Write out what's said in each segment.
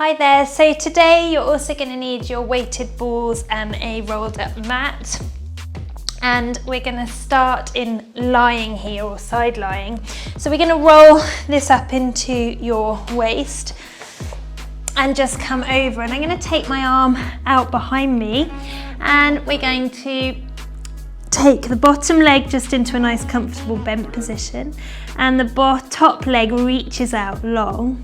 Hi there, so today you're also going to need your weighted balls and a rolled up mat. And we're going to start in lying here, or side lying. So we're going to roll this up into your waist and just come over. And I'm going to take my arm out behind me and we're going to take the bottom leg just into a nice comfortable bent position, and the top leg reaches out long.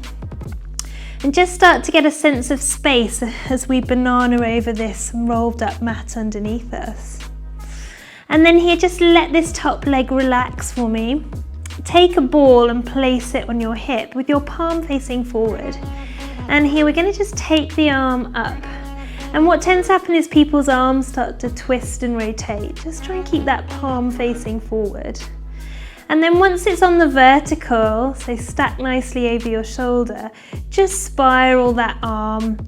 And just start to get a sense of space as we banana over this rolled up mat underneath us. And then here, just let this top leg relax for me. Take a ball and place it on your hip with your palm facing forward. And here we're going to just take the arm up. And what tends to happen is people's arms start to twist and rotate. Just try and keep that palm facing forward. And then once it's on the vertical, so stack nicely over your shoulder, just spiral that arm.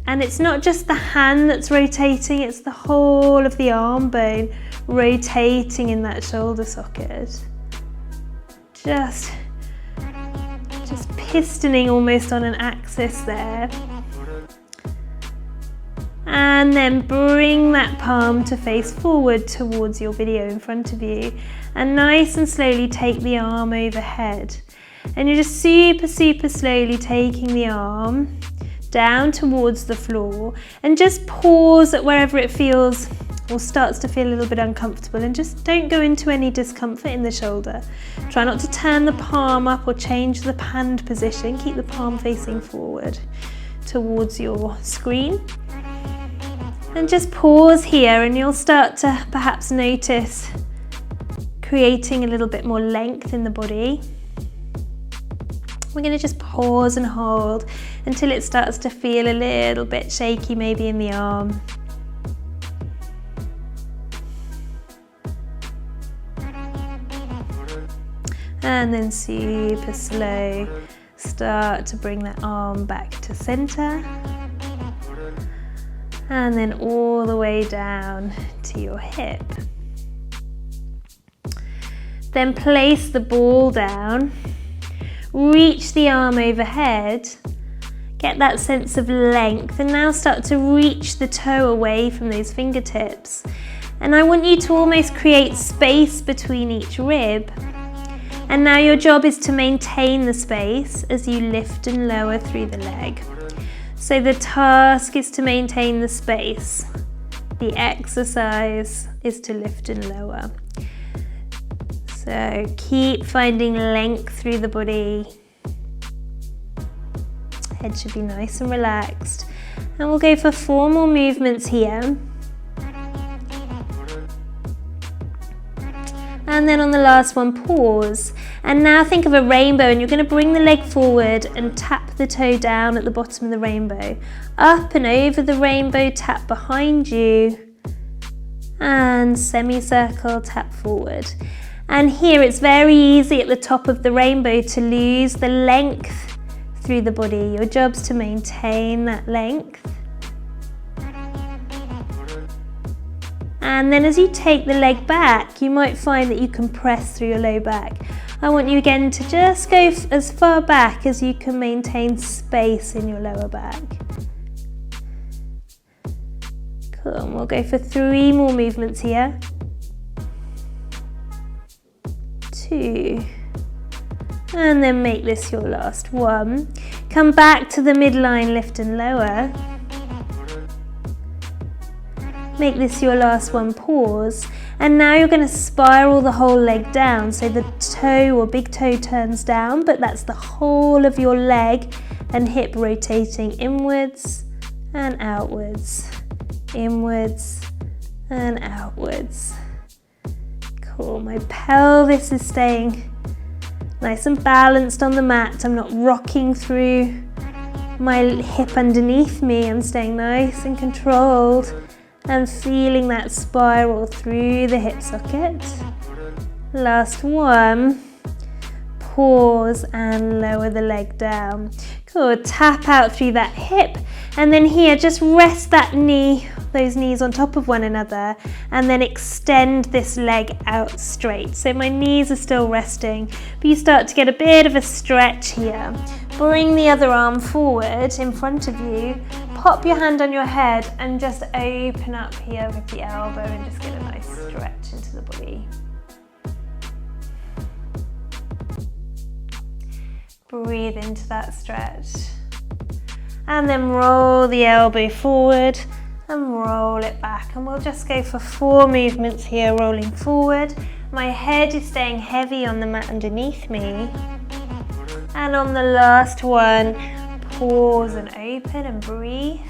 And it's not just the hand that's rotating, it's the whole of the arm bone rotating in that shoulder socket. Just pistoning almost on an axis there. And then bring that palm to face forward towards your video in front of you, and nice and slowly take the arm overhead. And you're just super slowly taking the arm down towards the floor, and just pause at wherever it feels or starts to feel a little bit uncomfortable, and just don't go into any discomfort in the shoulder. Try not to turn the palm up or change the hand position. Keep the palm facing forward towards your screen. And just pause here, and you'll start to perhaps notice creating a little bit more length in the body. We're going to just pause and hold until it starts to feel a little bit shaky, maybe in the arm. And then super slow, start to bring that arm back to center. And then all the way down to your hip. Then place the ball down, reach the arm overhead, get that sense of length, and now start to reach the toe away from those fingertips. And I want you to almost create space between each rib. And now your job is to maintain the space as you lift and lower through the leg. So the task is to maintain the space. The exercise is to lift and lower. So keep finding length through the body. Head should be nice and relaxed. And we'll go for 4 more movements here. And then on the last one, pause. And now think of a rainbow, and you're going to bring the leg forward and tap the toe down at the bottom of the rainbow. Up and over the rainbow, tap behind you. And semicircle, tap forward. And here it's very easy at the top of the rainbow to lose the length through the body. Your job's to maintain that length. And then as you take the leg back, you might find that you can press through your low back. I want you again to just go as far back as you can maintain space in your lower back. Cool, and we'll go for 3 more movements here. 2. And then make this your last one. Come back to the midline, lift and lower. Make this your last one, pause. And now you're going to spiral the whole leg down. So the toe or big toe turns down, but that's the whole of your leg and hip rotating inwards and outwards. Inwards and outwards. Cool, my pelvis is staying nice and balanced on the mat. I'm not rocking through my hip underneath me. I'm staying nice and controlled. And feeling that spiral through the hip socket. Last one. Pause and lower the leg down. Good, tap out through that hip. And then here, just rest that knee, those knees on top of one another, and then extend this leg out straight. So my knees are still resting, but you start to get a bit of a stretch here. bring the other arm forward in front of you, pop your hand on your head and just open up here with the elbow and just get a nice stretch into the body. Breathe into that stretch. And then roll the elbow forward and roll it back. And we'll just go for 4 movements here, rolling forward. My head is staying heavy on the mat underneath me. And on the last one, pause and open and breathe.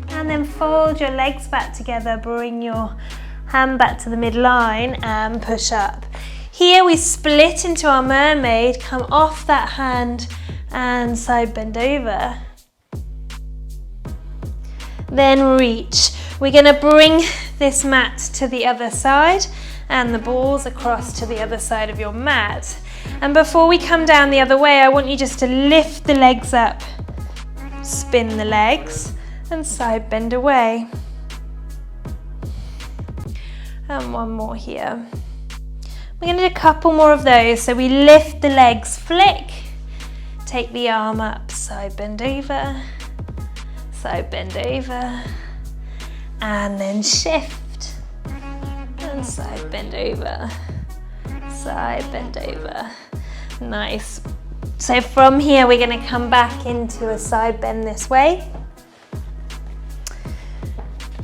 And then fold your legs back together, bring your hand back to the midline and push up. Here we split into our mermaid, come off that hand and side bend over. Then reach. We're going to bring this mat to the other side and the balls across to the other side of your mat. And before we come down the other way, I want you just to lift the legs up, spin the legs and side bend away. And one more here. We're going to do a couple more of those. So we lift the legs, flick, take the arm up, side bend over, and then shift, and side bend over, side bend over. Nice. So from here we're going to come back into a side bend this way.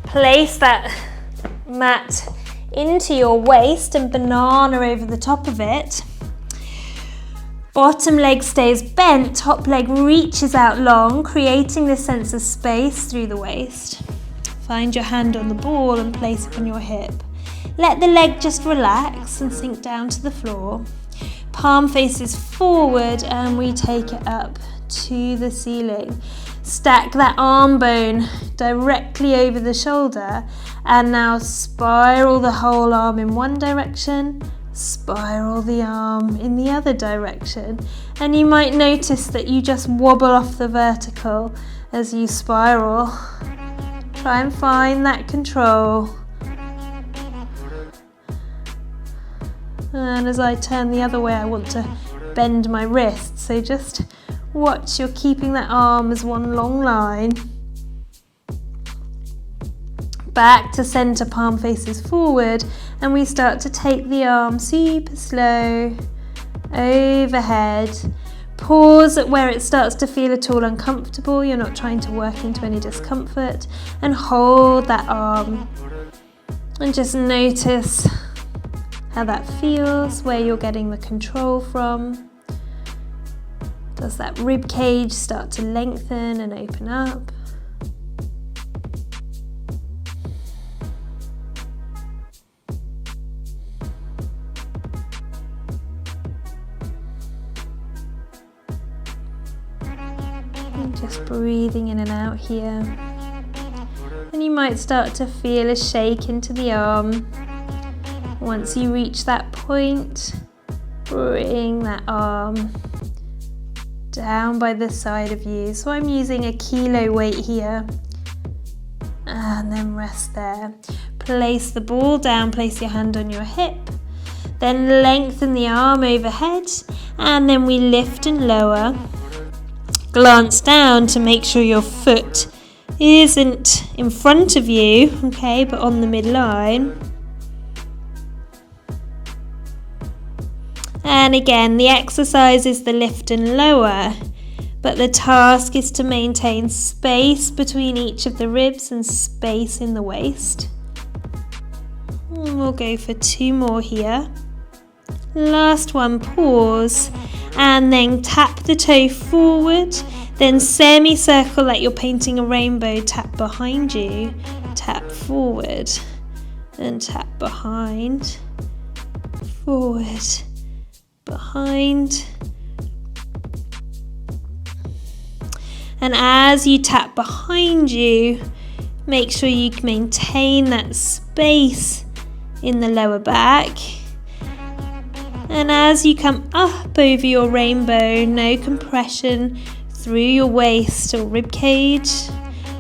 Place that mat into your waist and banana over the top of it. Bottom leg stays bent, top leg reaches out long, creating this sense of space through the waist. Find your hand on the ball and place it on your hip. Let the leg just relax and sink down to the floor. Palm faces forward and we take it up to the ceiling. Stack that arm bone directly over the shoulder and now spiral the whole arm in one direction, spiral the arm in the other direction. And you might notice that you just wobble off the vertical as you spiral. Try and find that control. And as I turn the other way, I want to bend my wrist. So just watch you're keeping that arm as one long line. Back to center, palm faces forward, and we start to take the arm super slow overhead. Pause at where it starts to feel at all uncomfortable. You're not trying to work into any discomfort, and hold that arm and just notice how that feels, where you're getting the control from. Does that rib cage start to lengthen and open up? And just breathing in and out here. And you might start to feel a shake into the arm. Once you reach that point, bring that arm down by the side of you. So I'm using a kilo weight here. And then rest there. Place the ball down, place your hand on your hip. Then lengthen the arm overhead. And then we lift and lower. Glance down to make sure your foot isn't in front of you, okay, but on the midline. And again, the exercise is the lift and lower, but the task is to maintain space between each of the ribs and space in the waist. And we'll go for 2 more here. Last one, pause, and then tap the toe forward, then semicircle like you're painting a rainbow, tap behind you, tap forward, and tap behind, forward, behind. And as you tap behind you, make sure you maintain that space in the lower back. And as you come up over your rainbow, no compression through your waist or rib cage.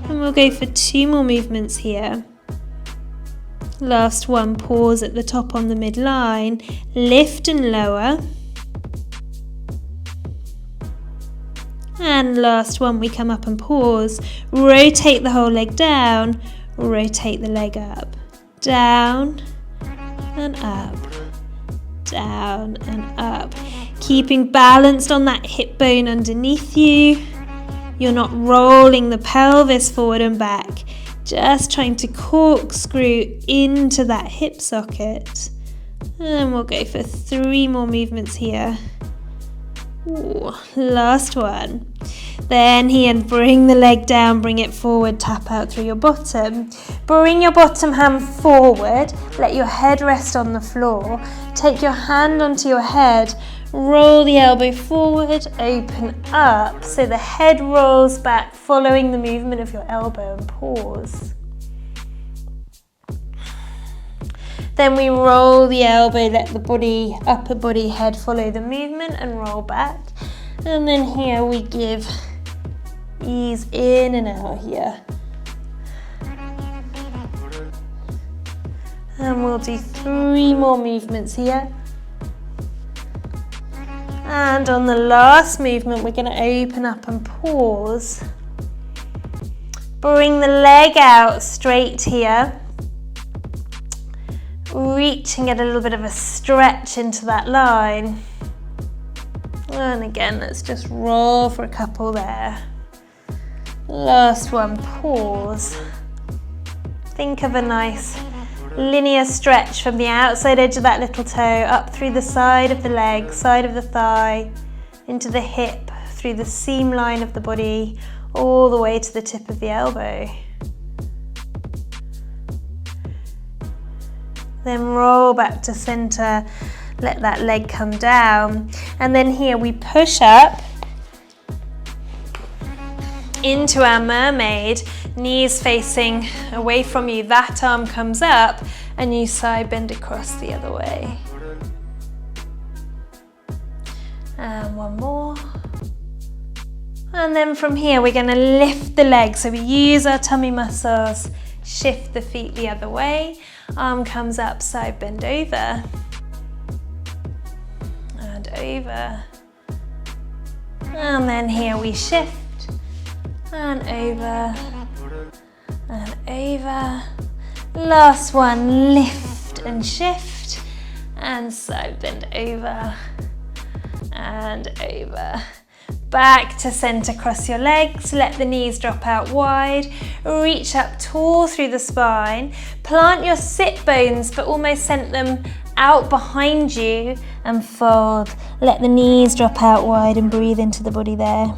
And we'll go for 2 more movements here. Last one, pause at the top on the midline, lift and lower. And last one, we come up and pause. Rotate the whole leg down, rotate the leg up. Down and up, down and up. Keeping balanced on that hip bone underneath you. You're not rolling the pelvis forward and back, just trying to corkscrew into that hip socket. And we'll go for 3 more movements here. Ooh, last one. Then here, bring the leg down, bring it forward, tap out through your bottom. Bring your bottom hand forward, let your head rest on the floor. Take your hand onto your head, roll the elbow forward, open up, so the head rolls back, following the movement of your elbow, and pause. Then we roll the elbow, let the body, upper body, head follow the movement and roll back. And then here we give ease in and out here. And we'll do 3 more movements here. And on the last movement, we're going to open up and pause. Bring the leg out straight here. Reach and get a little bit of a stretch into that line. And again, let's just roll for a couple there. Last one, pause. Think of a nice linear stretch from the outside edge of that little toe up through the side of the leg, side of the thigh, into the hip, through the seam line of the body, all the way to the tip of the elbow. Then roll back to center, let that leg come down. And then here we push up into our mermaid, knees facing away from you, that arm comes up, and you side bend across the other way. And one more. And then from here, we're going to lift the legs. So we use our tummy muscles, shift the feet the other way. Arm comes up, side bend over. And over. And then here we shift. And over. And over. Last one, lift and shift. And side bend over. And over. Back to center, cross your legs, let the knees drop out wide, reach up tall through the spine, plant your sit bones but almost send them out behind you and fold. Let the knees drop out wide and breathe into the body there.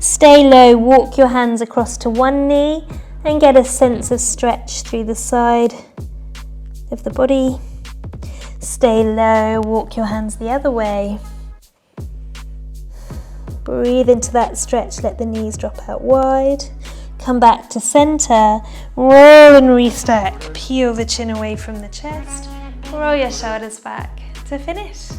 Stay low, walk your hands across to one knee and get a sense of stretch through the side of the body. Stay low, walk your hands the other way. Breathe into that stretch, let the knees drop out wide. Come back to center, roll and restack. Peel the chin away from the chest. Roll your shoulders back to finish.